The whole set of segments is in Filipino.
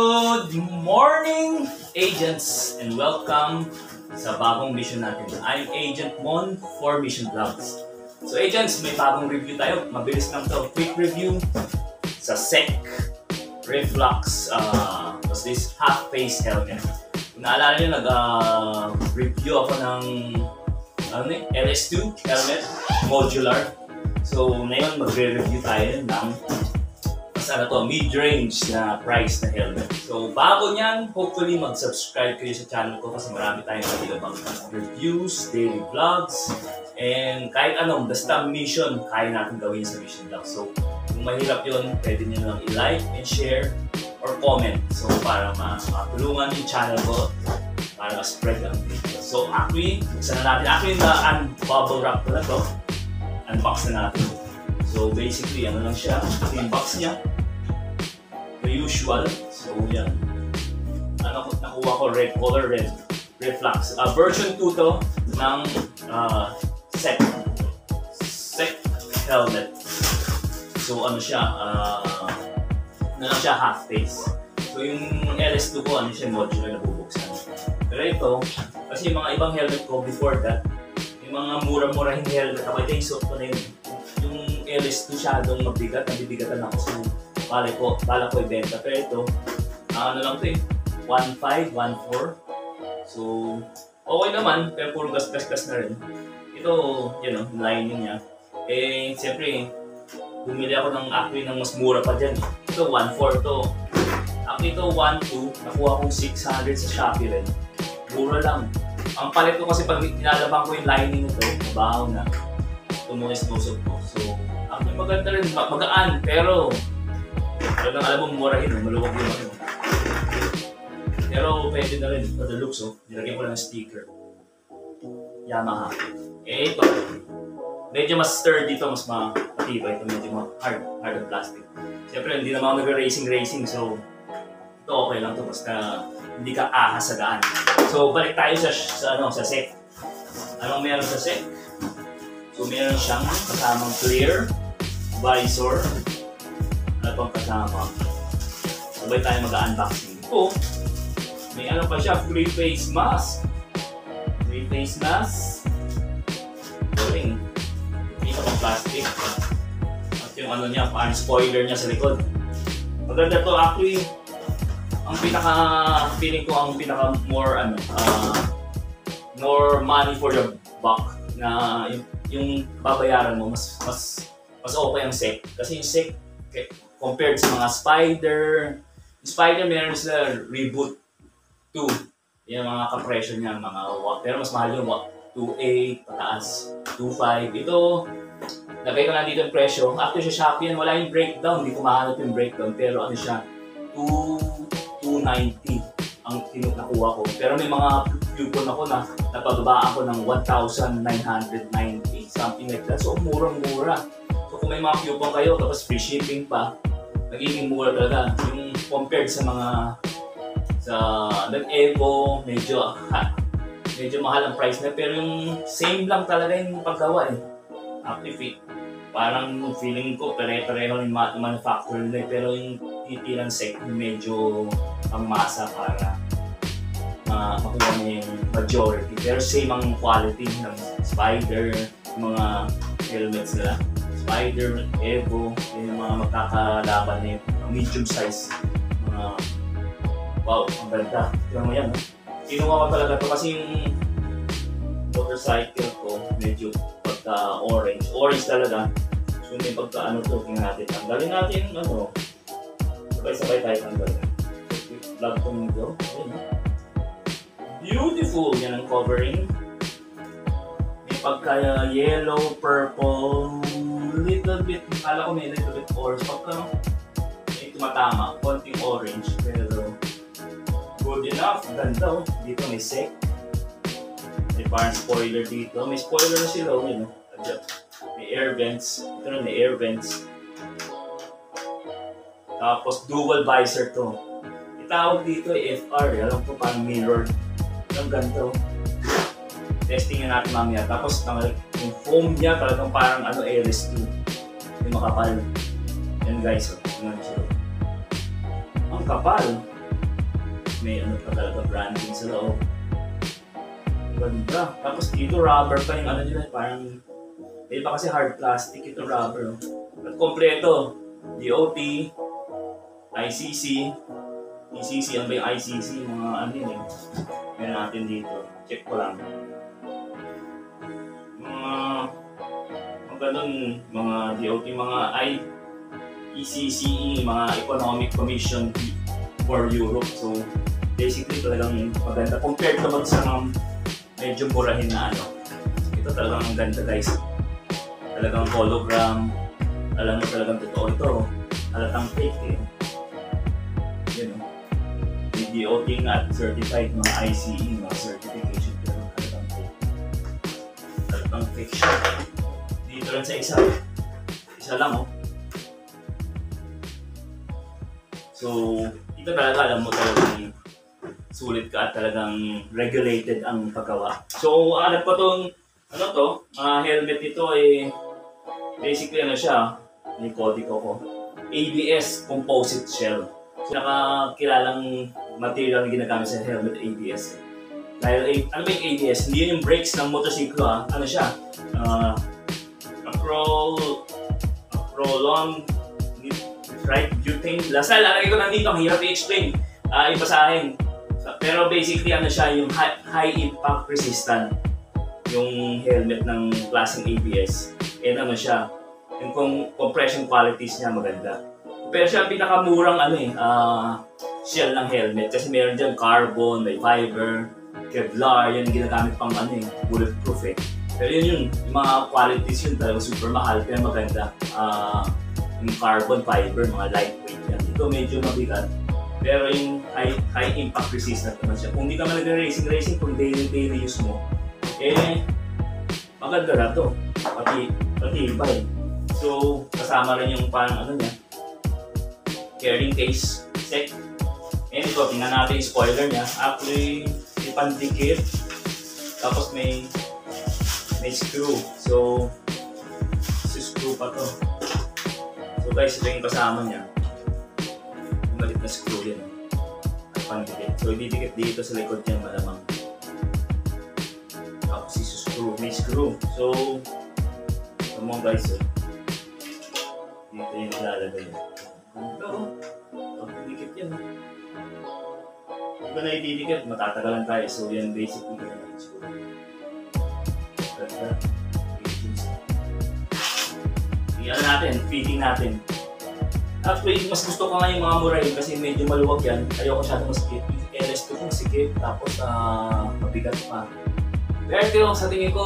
Good morning, agents, and welcome sa bagong mission natin. I'm Agent Mon for Mission Vlogs. So agents, may bagong review tayo. Mabilis lang to. Quick review sa SEC Reflux was this half-face helmet. Kung naalala nyo, nag-review ako ng LS2 helmet, modular. So ngayon magre-review tayo ng mid-range na price na helmet. So bago niyan, hopefully mag-subscribe kayo sa channel ko kasi marami tayong nagigabang reviews, daily vlogs, and kahit anong, basta mission, kaya natin gawin sa mission vlog. So kung mahirap yun, pwede nyo lang i-like and share or comment. So para matulungan yung channel ko para ma-spread ang video. So actually, buksan na natin. Actually, bubble wrap ko na to. Unbox na natin. So basically, ano lang siya, yung box niya. The usual. So yan. Nakuha ko red color, red Reflux. Version 2 to ng SEC helmet. So ano siya, half face. So yung LS2 ko, ano siya, modular na bubuksan. Pero ito, kasi yung mga ibang helmet ko before that, yung mga mura-murahing helmet, ako ito yung suot ko na yun. Yung LS2 masyadong mabigat, nabibigatan ako. So bala ko ibenta. Pero ito, ano lang ito eh, 1.5, 1.4. So, okay naman, pero puro gas-gas na rin. Ito, yun know, lining niya. Eh, siyempre, bumili ako ng actually ng mas mura pa dyan. Ito, 1.4 to. Actually, ito, 1.2. Nakuha kong 600 sa Shopee rin. Mura lang. Ang palit ko kasi pag nilalabang ko yung lining nito, mabaho na. Tumunis-tusok ko. So, actually, maganda rin, magaan, pero talagang alam mo murahin, maluwag yung ano. Pero pwede na rin for the looks, nilagyan ko lang ng sticker. Yamaha. Eh ito, medyo mas sturdy ito, mas matibay ito, medyo hard ang plastic. Siyempre hindi naman ako nag-racing, so ito okay lang ito, basta hindi ka ahas sa daan. So balik tayo sa SEC. Anong meron sa SEC? So meron siyang kasamang clear visor. Ano pang kasama? Sabay tayo mag-unboxing. Ito, may ano pa siya, free face mask. Free face mask. Galing. Dito pang plastic. At yung ano niya, parang spoiler niya sa likod. Maganda to actually. Ang feeling ko ang more money for the buck na yung babayaran mo mas okay ang SEC. Kasi yung SEC, compared sa mga Spider meron sila Reboot 2. Yung mga kapresyo niya, pero mas mahal yung 2.8 pataas, 2.5. Ito, lagay ko na dito yung presyo. After sa Shopee yan, wala yung breakdown. Hindi ko mahanap yung breakdown. Pero ano siya, 290 ang nakuha ko. Pero may mga coupon ako na napababaan ko ng 1,990, something like that. So, murang-mura. So, kung may mga coupon kayo, tapos free shipping pa, nagiging mura talaga. Yung compared sa mga Evo, medyo mahal ang price na. Pero yung same lang talaga yung paggawa eh. Actually, parang feeling ko pare-pareho yung manufacturer nila. Pero yung titilang SEC, medyo ang masa para makuha niya yung majority. Pero same ang quality ng Spider, mga helmets nila. Spider, Evo, yung mga magkakalaban na yung medium size. Wow, ang ganda. Tignan mo yan. Kinuha ko talaga ito kasi yung motorcycle ko medyo pagka-orange. Orange talaga. So may pagka-ano to, tingnan natin. Tanggalin natin sabay-sabay tayo tanggalin. Vlog ko nito. Beautiful! Yan ang covering. May pagka-yellow, purple, little bit, kala ko may little bit orange. Pagka may tumatama, konting orange, pero good enough. Ganda dito may SEC. May parang spoiler dito. May spoiler na sila, may air vents. Ito na may air vents. Tapos dual visor to. Itawag dito FR. Alam ko parang mirror. Ang ganda. Testing na natin mamaya. Tapos yung foam niya talagang parang LS2. Yung makapal. Yan guys, tingnan nyo. Ang kapal. may ano pa talaga branding sa loob. Ganda. Tapos dito rubber pa yung ano nila, parang iba kasi hard plastic, ito rubber. At kompleto, DOT, ICC, ECC, ano ba yung ICC, mga ano yun eh. Meron natin dito, check ko lang. Mga ganun, mga DOT, mga ECCE, mga Economic Commission for Europe. So, basically talagang maganda. Compared naman sa medyo murahin na ano. Ito talagang ang ganda guys. Talagang hologram. Alam mo talagang totoo ito. Halatang fake eh. Yun o. May DOT nga at certified mga ICE, mga certification. Pero halatang fake. Halatang fake siya. Dito lang sa isa. Isa lang oh. So, ito talaga alam mo talagang sulit ka at talagang regulated ang paggawa. So, alam ko itong ano to, helmet ito ay basically ano siya, may kodigo ko. ABS composite shell. So, nakakilalang material na ginagamit sa helmet ABS. Dahil ano ba yung ABS? Hindi yun yung brakes ng motorsiklo ha. Ano siya? Prolonged right butane. Basta lalagay ko nandito, ang hirap i-explain. Ibasahin. Pero basically ano siya, yung high impact resistant. Yung helmet ng klaseng ABS. And ano siya, yung compression qualities niya maganda. Pero siya pinakamurang ano shell ng helmet. Kasi meron dyan carbon, may fiber, Kevlar, yan ginagamit pang ano bulletproof eh. Pero yun, yung mga qualities yun talaga super mahal, pero maganda. Yung carbon fiber, mga lightweight yan. Ito medyo mabigat. Pero yung high impact resistant naman siya. Kung hindi ka man nag-racing, kung daily use mo, maganda na to. Pati iba eh. So, kasama rin yung parang ano niya, carrying case set. And ito, tingnan natin yung spoiler niya. Actually, may pandikit. Tapos may screw. So, screw pa to. So guys, ito yung kasama niya. Yung malit na screw yan. At pandikit. So, ididikit dito sa likod niya malamang. Tapos screw. May screw. So, ito mo guys. Dito yung ilalagay niya. Ito. Pagdidikit yan. Kung na ididikit, matatagalan tayo. So, yan basically ka na screw. Ganda. Ano natin, fitting natin. Actually, mas gusto ko nga yung mga mura yun kasi medyo maluwag yan. Ayoko masyadong masikip. Yung LS2 kong sikip, tapos mabigat pa. Pero sa tingin ko,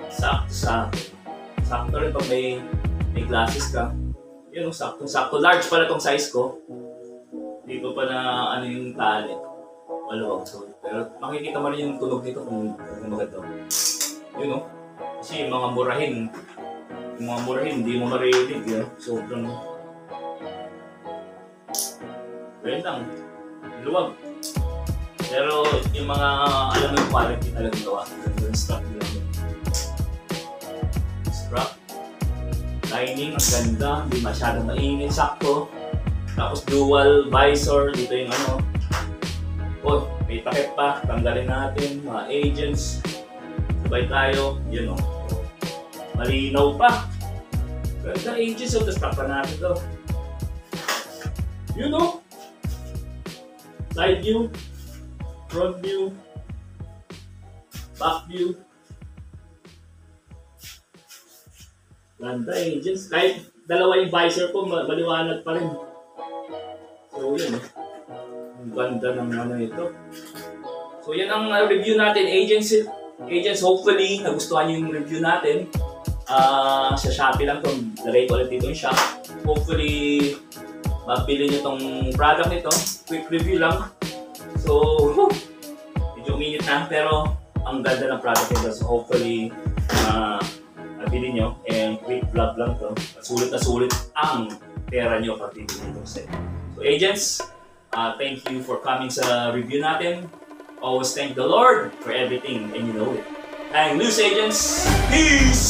sakto rin pag may glasses ka. Yun, sakto. Large pala tong size ko. Hindi ko pa na ano yung tali. Maluwag. So, pero makikita mo rin yung tunog dito kung maganda. Yun o. Kasi yung mga murahin, hindi mo marinig yun. Sobrang ganyan lang. Luwag. Pero yung mga alam mo yung quality talagang gawa. Yung strap nila. Strap. Lining, ang ganda. Hindi masyadong maingin. Sakto. Tapos dual visor. Dito yung ano. Oh, may takip pa. Tanggalin natin. Mga agents. Sabay tayo. Yun o. Malinaw pa. Ganda agents o. Tapos takpan natin ito. Yun o. Side view. Front view. Back view. Ganda agents. Kahit dalawa yung visor ko, maliwanag pa rin. So yun. Ang ganda ng ano ito. So yan ang review natin. Agents, hopefully nagustuhan yung review natin. Sa Shopee lang ito. Lagay ko ulit dito yung shop. Hopefully mabili nyo itong product nito. Quick review lang. So, medyo uminit na. Pero ang ganda ng product nito. So hopefully mabili nyo. And quick vlog lang ito. Sulit na sulit ang pera nyo pag bibili itong set. So agents, thank you for coming sa review natin. Always thank the Lord for everything and you know it. Hang loose agents! Peace!